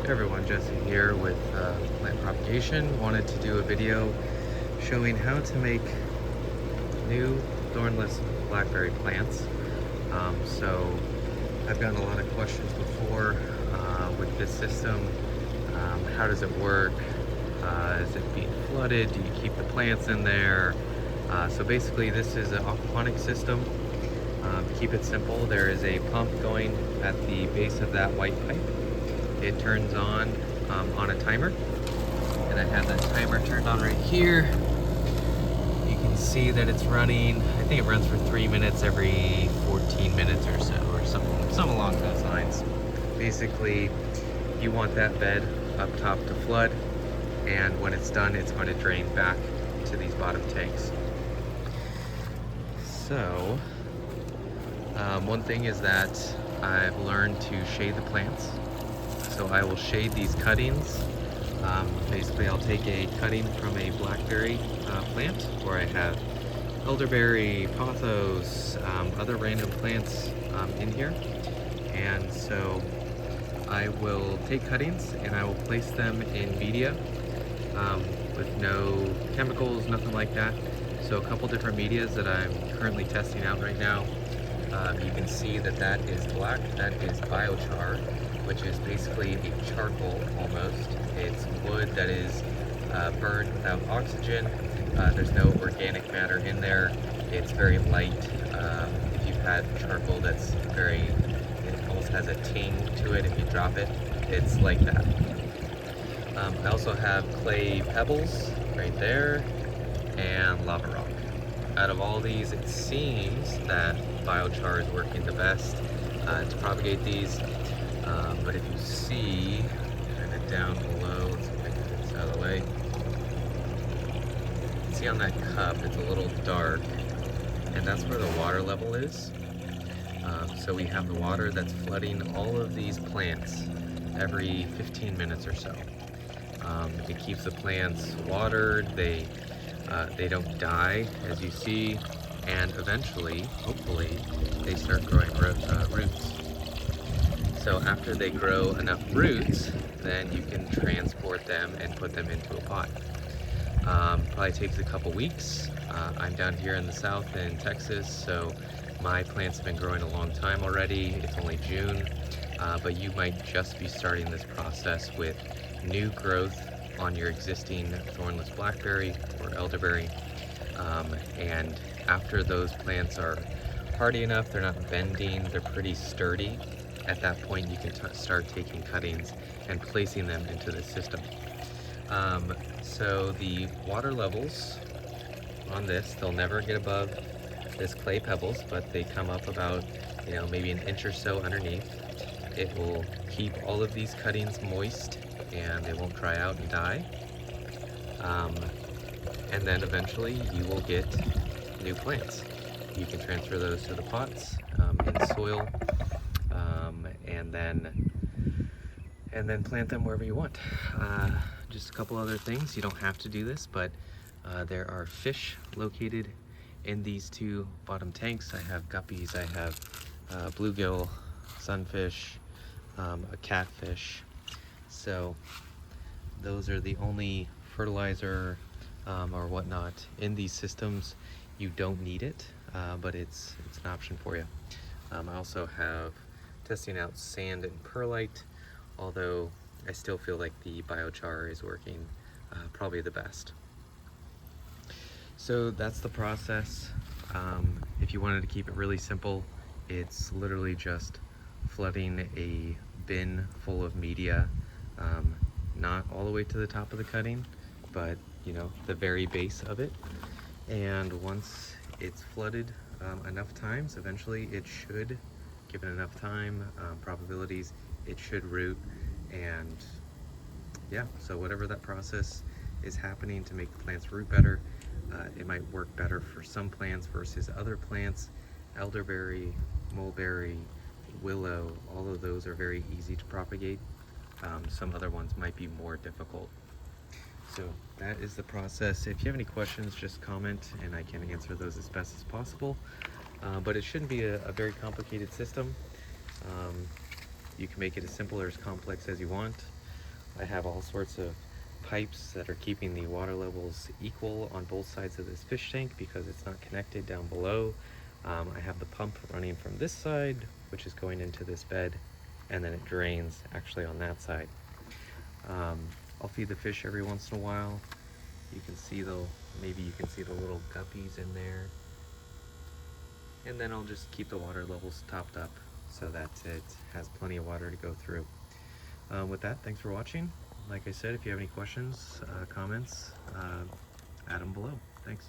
Hey everyone, Jesse here with Plant Propagation. Wanted to do a video showing how to make new thornless blackberry plants. So I've gotten a lot of questions before with this system. How does it work? Is it being flooded? Do you keep the plants in there? So basically this is an aquaponic system. To keep it simple, there is a pump going at the base of that white pipe. It turns on a timer, and I have that timer turned on right here. You can see that it's running. I think it runs for 3 minutes every 14 minutes or so, or something along those lines. Basically, you want that bed up top to flood, and when it's done, it's going to drain back to these bottom tanks. So, one thing is that I've learned to shade the plants. So I will shade these cuttings. Basically, I'll take a cutting from a blackberry plant, where I have elderberry, pothos, other random plants in here. And so I will take cuttings and I will place them in media with no chemicals, nothing like that. So a couple different medias that I'm currently testing out right now. You can see that that is black, that is biochar, which is basically a charcoal almost. It's wood that is burned without oxygen. There's no organic matter in there. It's very light. If you've had charcoal that's it almost has a ting to it if you drop it. It's like that. I also have clay pebbles right there and lava rock. Out of all these, it seems that biochar is working the best to propagate these. But if you see, kind of down below, let's see if I can get this out of the way. You can see on that cup, it's a little dark, and that's where the water level is. So we have the water that's flooding all of these plants every 15 minutes or so. It keeps the plants watered, they don't die, as you see, and eventually, hopefully, they start growing roots. So after they grow enough roots, then you can transport them and put them into a pot. Probably takes a couple weeks. I'm down here in the south in Texas, so my plants have been growing a long time already. It's only June, but you might just be starting this process with new growth on your existing thornless blackberry or elderberry. And after those plants are hardy enough, they're not bending, they're pretty sturdy. At that point, you can start taking cuttings and placing them into the system. So the water levels on this, they'll never get above this clay pebbles, but they come up about, maybe an inch or so underneath. It will keep all of these cuttings moist and they won't dry out and die. And then eventually you will get new plants. You can transfer those to the pots in soil. And then plant them wherever you want. Just a couple other things. You don't have to do this, but there are fish located in these two bottom tanks. I have guppies, I have bluegill, sunfish, a catfish. So those are the only fertilizer or whatnot in these systems. You don't need it, but it's an option for you. I also have testing out sand and perlite, although I still feel like the biochar is working probably the best. So that's the process. If you wanted to keep it really simple, it's literally just flooding a bin full of media, not all the way to the top of the cutting, but the very base of it. And once it's flooded enough times, eventually it should, given enough time, probabilities, it should root. And yeah, so whatever that process is happening to make the plants root better, it might work better for some plants versus other plants. Elderberry, mulberry, willow, all of those are very easy to propagate. Some other ones might be more difficult. So that is the process. If you have any questions, just comment and I can answer those as best as possible. But it shouldn't be a very complicated system. You can make it as simple or as complex as you want. I have all sorts of pipes that are keeping the water levels equal on both sides of this fish tank because it's not connected down below. I have the pump running from this side, which is going into this bed, and then it drains actually on that side. I'll feed the fish every once in a while. You can see maybe you can see the little guppies in there. And then I'll just keep the water levels topped up so that it has plenty of water to go through. With that, thanks for watching. Like I said, if you have any questions, comments, add them below. Thanks.